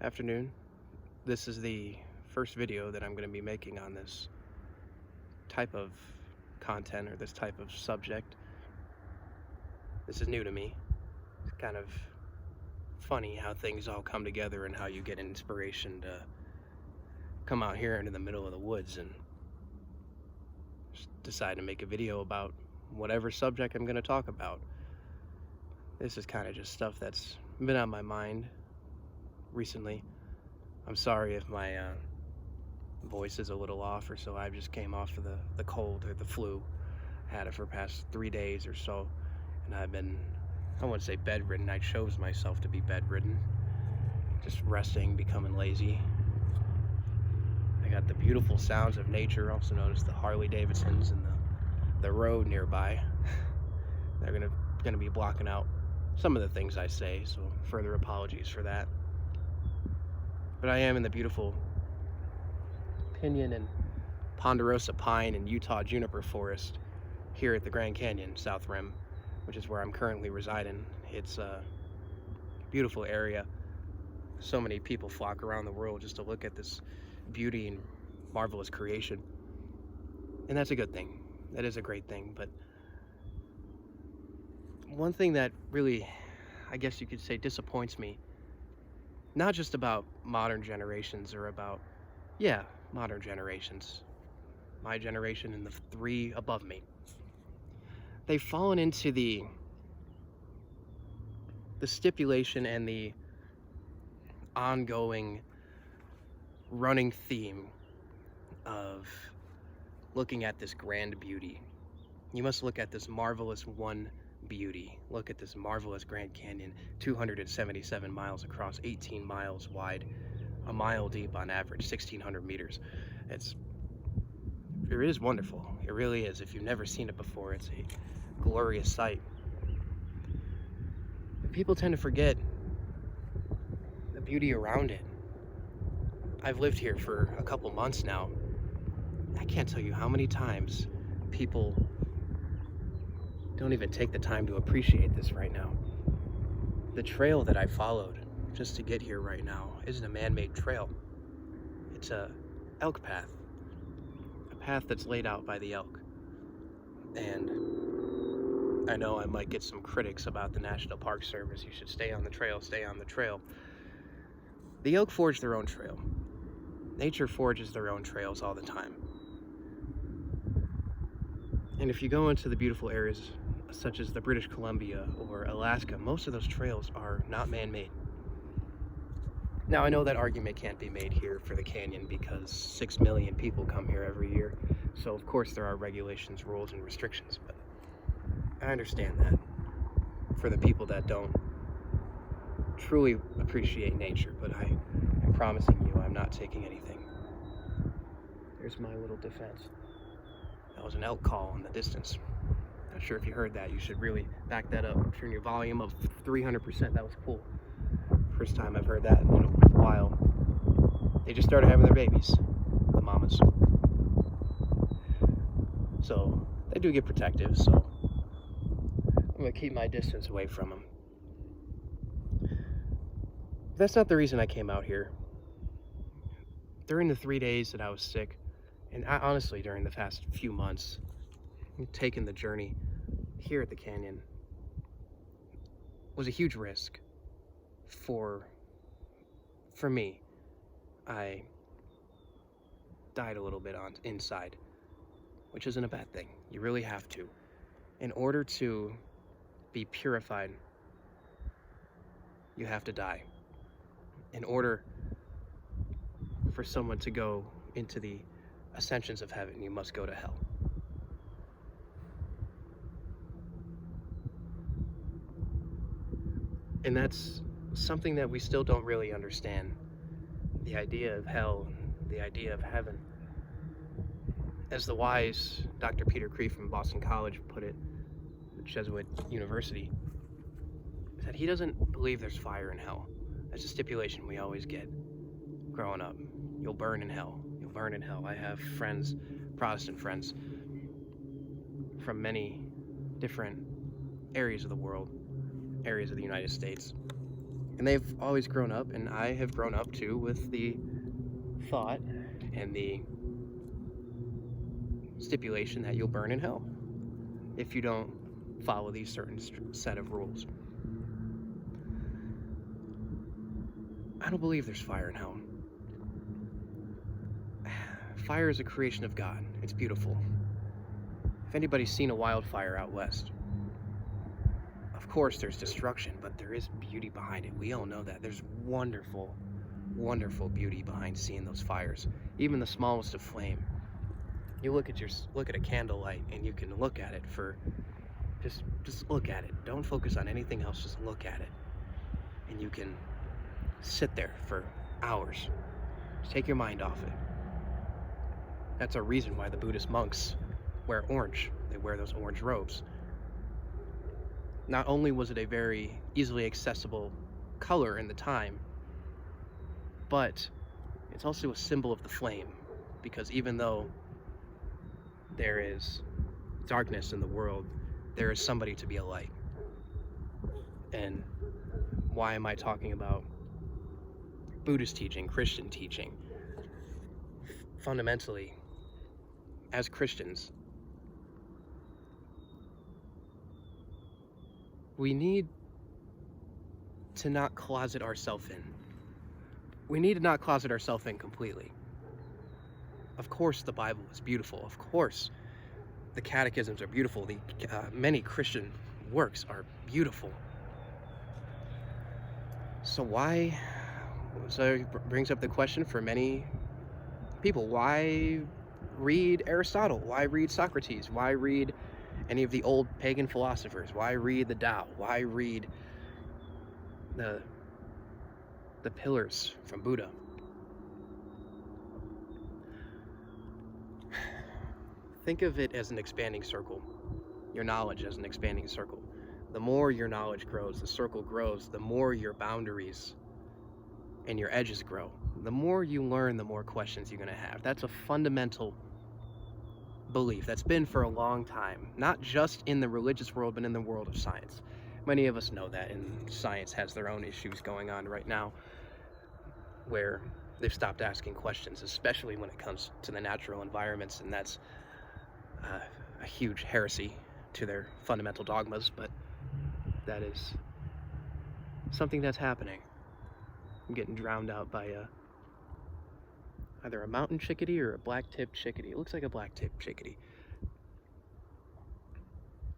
Afternoon. This is the first video that I'm going to be making on this type of content or this type of subject. This is new to me. It's kind of funny how things all come together and how you get inspiration to come out here into the middle of the woods and just decide to make a video about whatever subject I'm going to talk about. This is kind of just stuff that's been on my mind recently. I'm sorry if my voice is a little off or so. I just came off of the cold or the flu. Had it for the past 3 days or so, and I've been, I wouldn't say bedridden, I chose myself to be bedridden. Just resting, becoming lazy. I got the beautiful sounds of nature, also known as the Harley Davidsons, and the road nearby. They're gonna be blocking out some of the things I say, so further apologies for that. But I am in the beautiful pinyon and ponderosa pine and Utah juniper forest here at the Grand Canyon South Rim, which is where I'm currently residing. It's a beautiful area. So many people flock around the world just to look at this beauty and marvelous creation. And that's a good thing. That is a great thing. But one thing that really, I guess you could say, disappoints me, not just about modern generations or about, modern generations, my generation and the three above me, they've fallen into the stipulation and the ongoing running theme of looking at this grand beauty. You must look at this marvelous one beauty. Look at this marvelous Grand Canyon, 277 miles across, 18 miles wide, a mile deep on average, 1,600 meters. It is wonderful. It really is. If you've never seen it before, it's a glorious sight. But people tend to forget the beauty around it. I've lived here for a couple months now. I can't tell you how many times people don't even take the time to appreciate this right now. The trail that I followed just to get here right now isn't a man-made trail. It's a elk path. A path that's laid out by the elk. And I know I might get some critics about the National Park Service. You should stay on the trail, stay on the trail. The elk forge their own trail. Nature forges their own trails all the time. And if you go into the beautiful areas such as the British Columbia or Alaska, most of those trails are not man-made. Now, I know that argument can't be made here for the canyon because 6 million people come here every year. So of course there are regulations, rules, and restrictions, but I understand that. For the people that don't truly appreciate nature, but I am promising you I'm not taking anything. There's my little defense. That was an elk call in the distance. Not sure if you heard that. You should really back that up. Turn your volume up 300%. That was cool. First time I've heard that in a while. They just started having their babies, the mamas. So they do get protective, so I'm gonna keep my distance away from them. That's not the reason I came out here. During the 3 days that I was sick, and honestly during the past few months, taking the journey here at the canyon was a huge risk for me. I died a little bit on inside, which isn't a bad thing. You really have to. In order to be purified, you have to die. In order for someone to go into the ascensions of heaven, you must go to hell. And that's something that we still don't really understand. The idea of hell, the idea of heaven. As the wise Dr. Peter Kreeft from Boston College put it, the Jesuit University, that he doesn't believe there's fire in hell. That's a stipulation we always get growing up. You'll burn in hell. You'll burn in hell. I have friends, Protestant friends, from many different areas of the world, areas of the United States, And they've always grown up, and I have grown up too, with the thought and the stipulation that you'll burn in hell if you don't follow these certain set of rules. I don't believe there's fire in hell. Fire is a creation of God. It's beautiful. If anybody's seen a wildfire out west, of course there's destruction, but there is beauty behind it. We all know that. There's wonderful, wonderful beauty behind seeing those fires. Even the smallest of flame. You look at a candlelight and you can look at it for just look at it. Don't focus on anything else, just look at it. And you can sit there for hours. Just take your mind off it. That's a reason why the Buddhist monks wear orange. They wear those orange robes. Not only was it a very easily accessible color in the time, but it's also a symbol of the flame, because even though there is darkness in the world, there is somebody to be a light. And why am I talking about Buddhist teaching, Christian teaching? Fundamentally, as Christians, we need to not closet ourselves in. We need to not closet ourselves in completely. Of course, the Bible is beautiful. Of course, the catechisms are beautiful. The many Christian works are beautiful. So it brings up the question for many people, why read Aristotle? Why read Socrates? Why read any of the old pagan philosophers? Why read the Tao? Why read the pillars from Buddha? Think of it as an expanding circle. Your knowledge as an expanding circle. The more your knowledge grows, the circle grows, the more your boundaries and your edges grow. The more you learn, the more questions you're going to have. That's a fundamental belief that's been for a long time, not just in the religious world, but in the world of science. Many of us know that, and science has their own issues going on right now where they've stopped asking questions, especially when it comes to the natural environments, and that's a huge heresy to their fundamental dogmas, but that is something that's happening. I'm getting drowned out by either a mountain chickadee or a black-tipped chickadee. It looks like a black-tipped chickadee.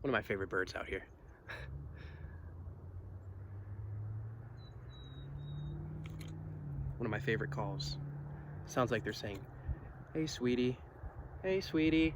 One of my favorite birds out here. One of my favorite calls. Sounds like they're saying, "Hey, sweetie. Hey, sweetie."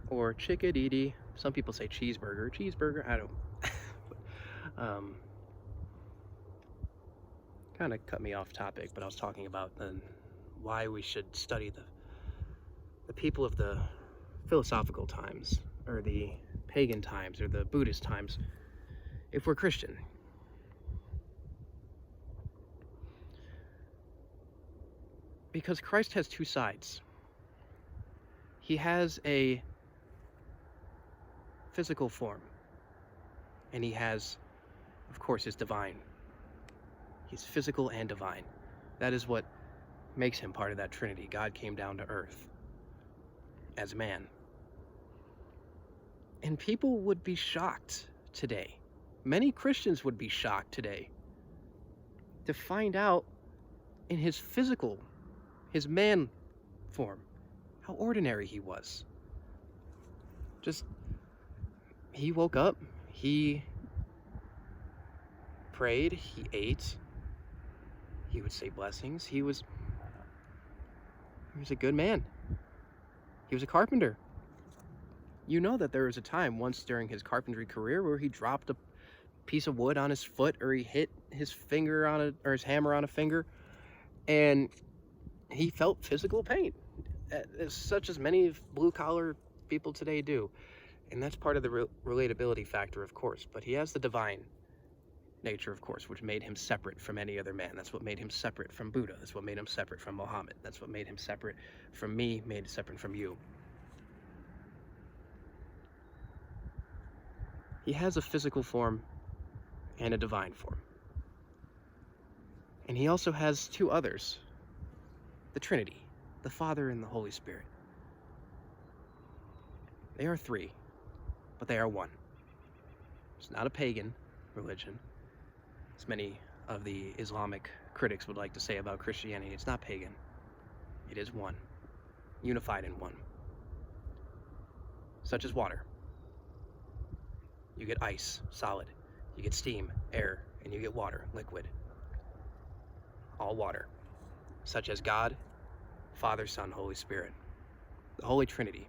Or chickadee. Some people say cheeseburger. Cheeseburger. I don't. Kind of cut me off topic, but I was talking about why we should study the people of the philosophical times, or the pagan times, or the Buddhist times, if we're Christian. Because Christ has two sides. He has a physical form, and he has, of course, his divine. He's physical and divine. That is what makes him part of that Trinity. God came down to earth as man. And people would be shocked today. Many Christians would be shocked today to find out in his physical, his man form, how ordinary he was. Just, he woke up, he prayed, he ate, he would say blessings. He was a good man. He was a carpenter. You know that there was a time once during his carpentry career where he dropped a piece of wood on his foot, or he hit his finger or his hammer on a finger, and he felt physical pain, such as many blue-collar people today do. And that's part of the relatability factor, of course. But he has the divine nature, of course, which made him separate from any other man. That's what made him separate from Buddha. That's what made him separate from Muhammad. That's what made him separate from me, made him separate from you. He has a physical form and a divine form. And he also has two others, the Trinity, the Father and the Holy Spirit. They are three, but they are one. It's not a pagan religion, as many of the Islamic critics would like to say about Christianity. It's not pagan. It is one, unified in one. Such as water. You get ice, solid. You get steam, air, and you get water, liquid. All water. Such as God, Father, Son, Holy Spirit. The Holy Trinity.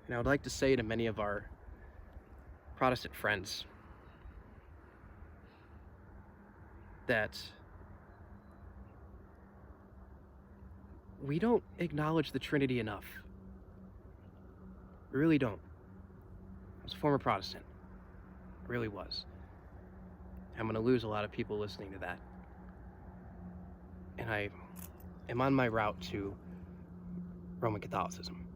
And I would like to say to many of our Protestant friends that we don't acknowledge the Trinity enough. We really don't. I was a former Protestant. I really was. I'm going to lose a lot of people listening to that. And I am on my route to Roman Catholicism.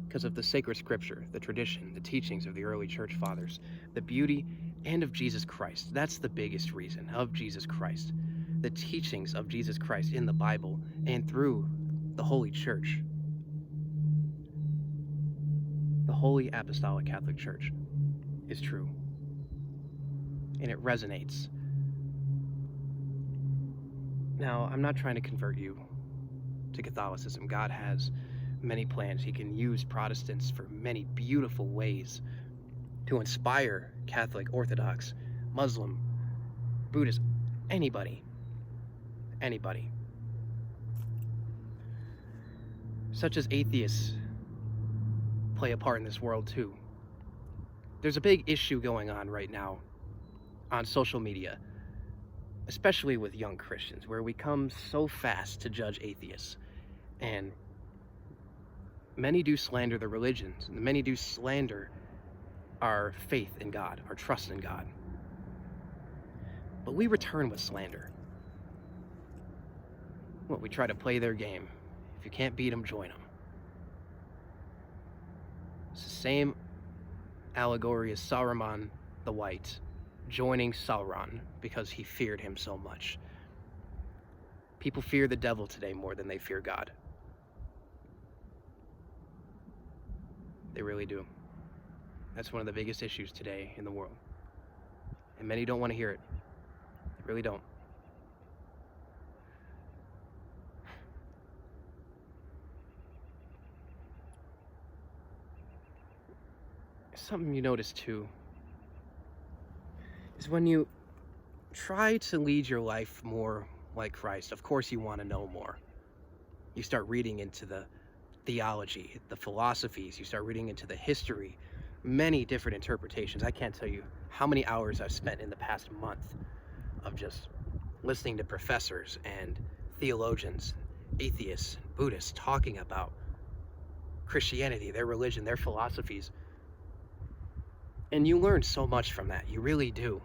Because of the sacred scripture, the tradition, the teachings of the early church fathers, the beauty and of Jesus Christ. That's the biggest reason, of Jesus Christ. The teachings of Jesus Christ in the Bible and through the Holy Church. The Holy Apostolic Catholic Church is true. And it resonates. Now, I'm not trying to convert you to Catholicism. God has many plans. He can use Protestants for many beautiful ways to inspire Catholic, Orthodox, Muslim, Buddhist, anybody. Anybody. Such as atheists play a part in this world too. There's a big issue going on right now on social media, especially with young Christians, where we come so fast to judge atheists. And many do slander the religions, and many do slander our faith in God, our trust in God. But we return with slander. Well, we try to play their game. If you can't beat them, join them. It's the same allegory as Saruman the White joining Sauron because he feared him so much. People fear the devil today more than they fear God. They really do. That's one of the biggest issues today in the world. And many don't want to hear it. They really don't. Something you notice too is when you try to lead your life more like Christ, of course you want to know more. You start reading into the theology, the philosophies, you start reading into the history, many different interpretations. I can't tell you how many hours I've spent in the past month of just listening to professors and theologians, atheists, Buddhists talking about Christianity, their religion, their philosophies. And you learn so much from that. You really do.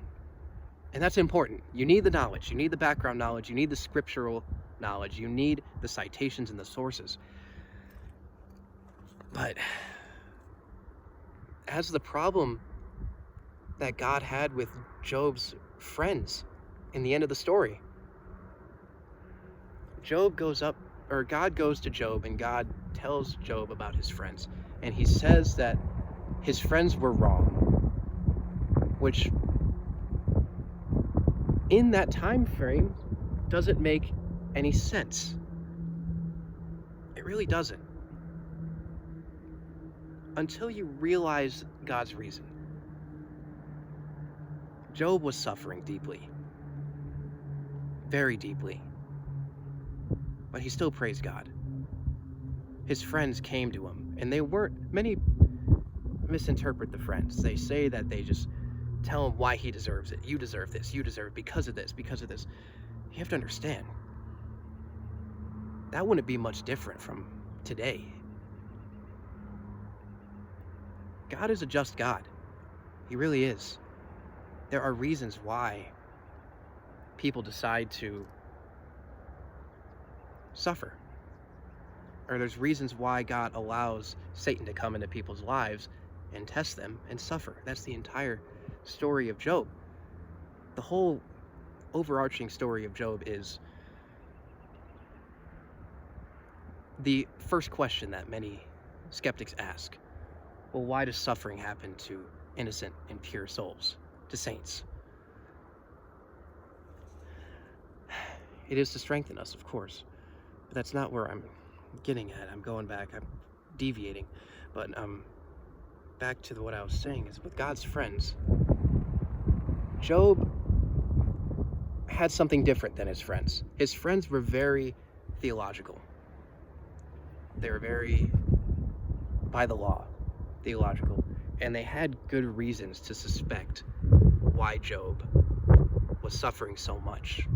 And that's important. You need the knowledge. You need the background knowledge. You need the scriptural knowledge. You need the citations and the sources. But as the problem that God had with Job's friends in the end of the story, God goes to Job and God tells Job about his friends. And he says that his friends were wrong, which in that time frame doesn't make any sense. It really doesn't. Until you realize God's reason. Job was suffering deeply. Very deeply. But he still praised God. His friends came to him, and many misinterpret the friends. They say that they just tell him why he deserves it. You deserve this. You deserve it because of this, because of this. You have to understand. That wouldn't be much different from today. God is a just God. He really is. There are reasons why people decide to suffer. Or there's reasons why God allows Satan to come into people's lives and test them and suffer. That's the entire story of Job. The whole overarching story of Job is the first question that many skeptics ask. Well, why does suffering happen to innocent and pure souls, to saints? It is to strengthen us, of course, but that's not where I'm getting at. I'm going back, I'm deviating, but back to what I was saying is with God's friends, Job had something different than his friends. His friends were very theological. They were very, by the law, theological, and they had good reasons to suspect why Job was suffering so much.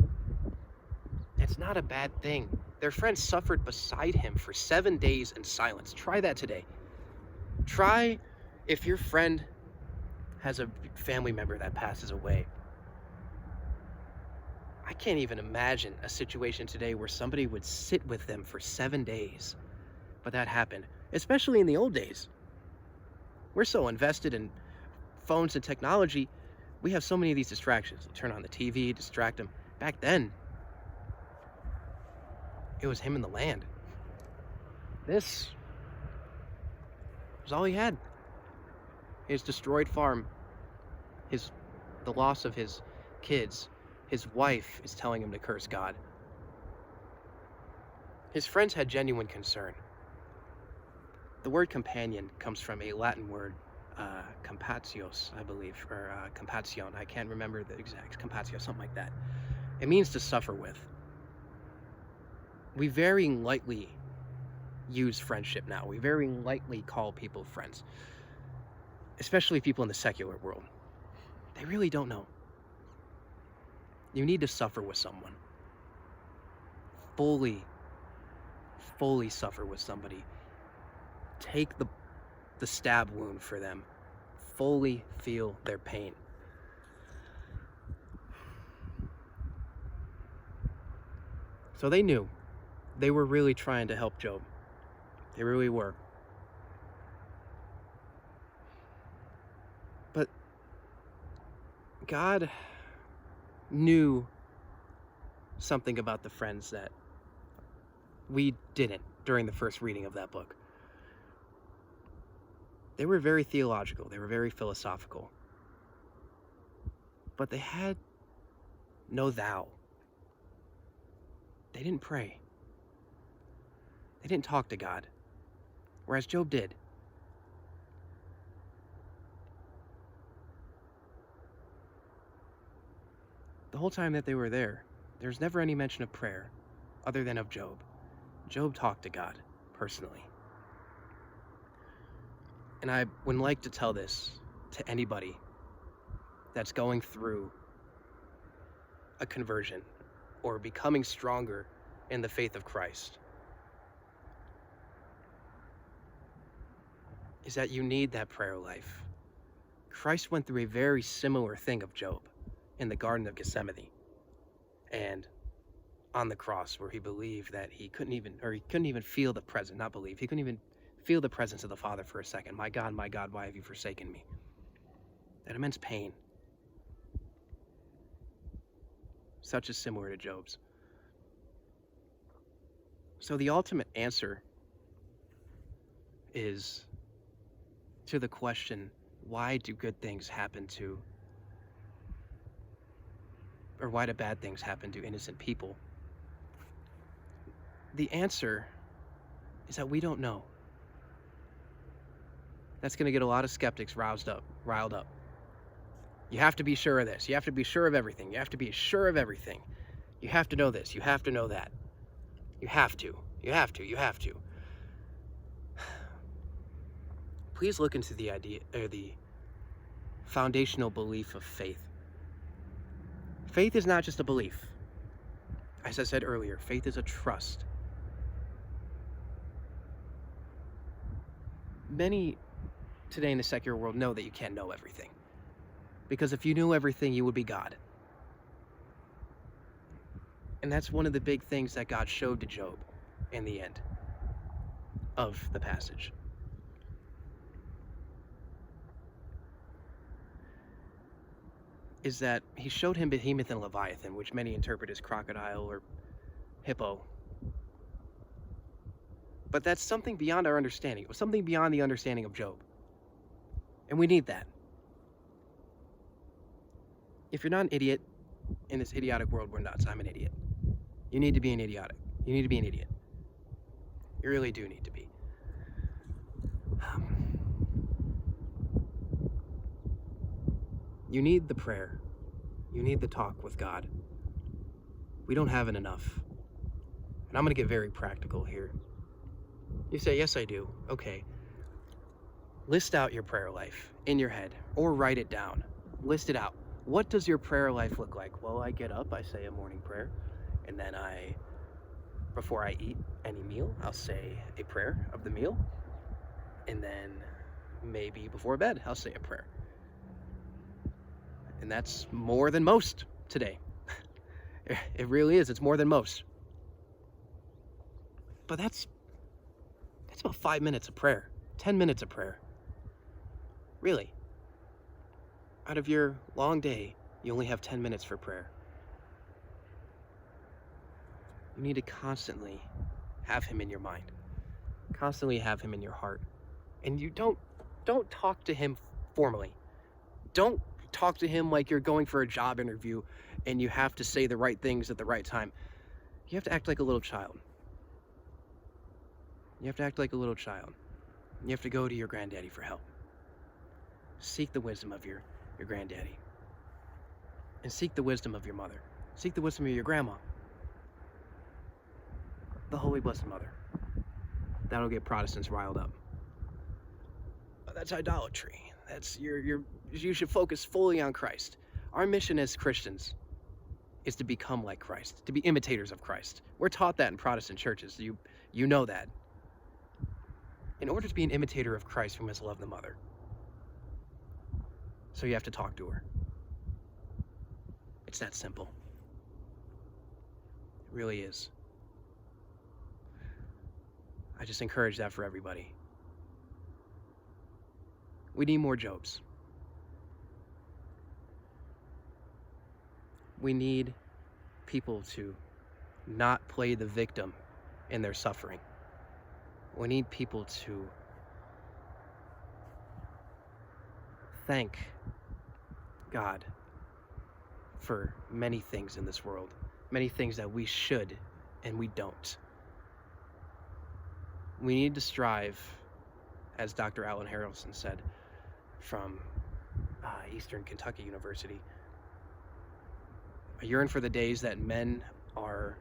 It's not a bad thing. Their friend suffered beside him for 7 days in silence. Try that today. Try if your friend has a family member that passes away. I can't even imagine a situation today where somebody would sit with them for 7 days. But that happened, especially in the old days. We're so invested in phones and technology. We have so many of these distractions. Turn on the TV, distract them. Back then, it was him and the land. This was all he had. His destroyed farm, the loss of his kids. His wife is telling him to curse God. His friends had genuine concern. The word companion comes from a Latin word, compatios, I believe, or compassion. I can't remember the exact, compatio, something like that. It means to suffer with. We very lightly use friendship now. We very lightly call people friends, especially people in the secular world. They really don't know. You need to suffer with someone. Fully suffer with somebody. Take the stab wound for them. Fully feel their pain. So they knew. They were really trying to help Job. They really were. But God knew something about the friends that we didn't during the first reading of that book. They were very theological. They were very philosophical. But they had no thou. They didn't pray. They didn't talk to God, whereas Job did. The whole time that they were there, there's never any mention of prayer other than of Job. Job talked to God personally. And I would like to tell this to anybody that's going through a conversion or becoming stronger in the faith of Christ, is that you need that prayer life. Christ went through a very similar thing of Job in the Garden of Gethsemane and on the cross, where he believed that he couldn't even feel the presence, not believe, he couldn't even feel the presence of the Father for a second. My God, why have you forsaken me? That immense pain. Such is similar to Job's. So the ultimate answer is to the question, why do good things happen to, or why do bad things happen to innocent people? The answer is that we don't know. That's going to get a lot of skeptics riled up. You have to be sure of this. You have to be sure of everything. You have to be sure of everything. You have to know this. You have to know that. You have to. Please look into the idea, or the foundational belief of faith. Faith is not just a belief. As I said earlier, faith is a trust. Many today in the secular world know that you can't know everything. Because if you knew everything, you would be God. And that's one of the big things that God showed to Job in the end of the passage. is that he showed him Behemoth and Leviathan, which many interpret as crocodile or hippo. But that's something beyond our understanding. It was something beyond the understanding of Job. And we need that. If you're not an idiot in this idiotic world we're nuts, I'm an idiot. You need to be an idiotic. You need to be an idiot. You really do need to be. You need the prayer. You need the talk with God. We don't have it enough. And I'm going to get very practical here. You say, yes, I do. Okay. List out your prayer life in your head or write it down. List it out. What does your prayer life look like? Well, I get up, I say a morning prayer, and then before I eat any meal, I'll say a prayer of the meal, and then maybe before bed, I'll say a prayer. And that's more than most today. It really is. It's more than most. But that's about 5 minutes of prayer, 10 minutes of prayer. Really. Out of your long day, you only have 10 minutes for prayer. You need to constantly have him in your mind. Constantly have him in your heart. And you don't talk to him formally. Don't talk to him like you're going for a job interview and you have to say the right things at the right time. You have to act like a little child. You have to act like a little child. You have to go to your granddaddy for help. Seek the wisdom of your granddaddy. And seek the wisdom of your mother. Seek the wisdom of your grandma. The Holy Blessed Mother. That'll get Protestants riled up. That's idolatry. You should focus fully on Christ. Our mission as Christians is to become like Christ, to be imitators of Christ. We're taught that in Protestant churches. You know that. In order to be an imitator of Christ, we must love the mother. So you have to talk to her. It's that simple. It really is. I just encourage that for everybody. We need more Jobs. We need people to not play the victim in their suffering. We need people to thank God for many things in this world, many things that we should and we don't. We need to strive, as Dr. Alan Harrelson said from Eastern Kentucky University, I yearn for the days that men are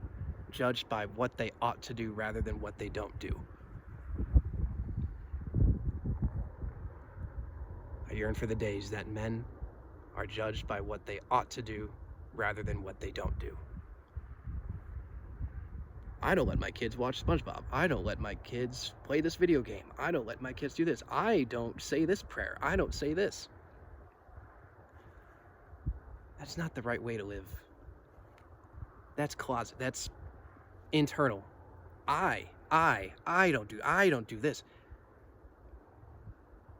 judged by what they ought to do rather than what they don't do. I yearn for the days that men are judged by what they ought to do rather than what they don't do. I don't let my kids watch SpongeBob. I don't let my kids play this video game. I don't let my kids do this. I don't say this prayer. I don't say this. That's not the right way to live. That's closet. That's internal. I don't do this.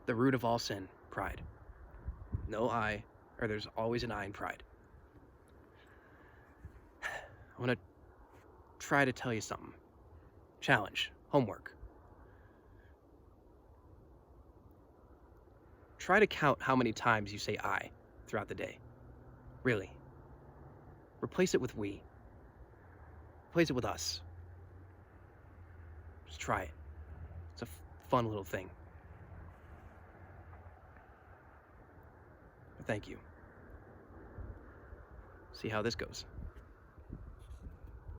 The root of all sin, pride. No I, or there's always an I in pride. I want to try to tell you something. Challenge, homework. Try to count how many times you say I throughout the day. Really. Replace it with we. Replace it with us. Just try it. It's a fun little thing. But thank you. See how this goes.